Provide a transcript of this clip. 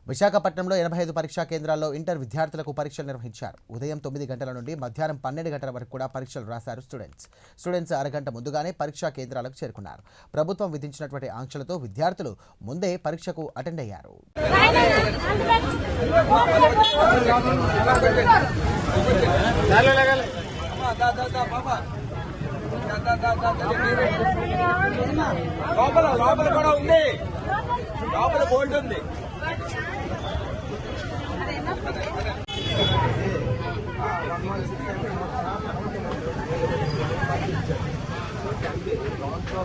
విశాఖపట్నంలో 85 పరీక్షా కేంద్రాల్లో ఇంటర్ విద్యార్థులకు పరీక్షలు నిర్వహించారు. ఉదయం 9 గంటల నుండి మధ్యాహ్నం 12 గంటల వరకు కూడా పరీక్షలు రాశారు స్టూడెంట్స్ అరగంట ముందుగానే పరీక్షా కేంద్రాలకు చేరుకున్నారు. ప్రభుత్వం విధించినటువంటి ఆంక్షలతో విద్యార్థులు ముందే పరీక్షకు అటెండ్ అయ్యారు. లోపల కూడా ఉంది, లోపల బోర్డు ఉంది. లోపల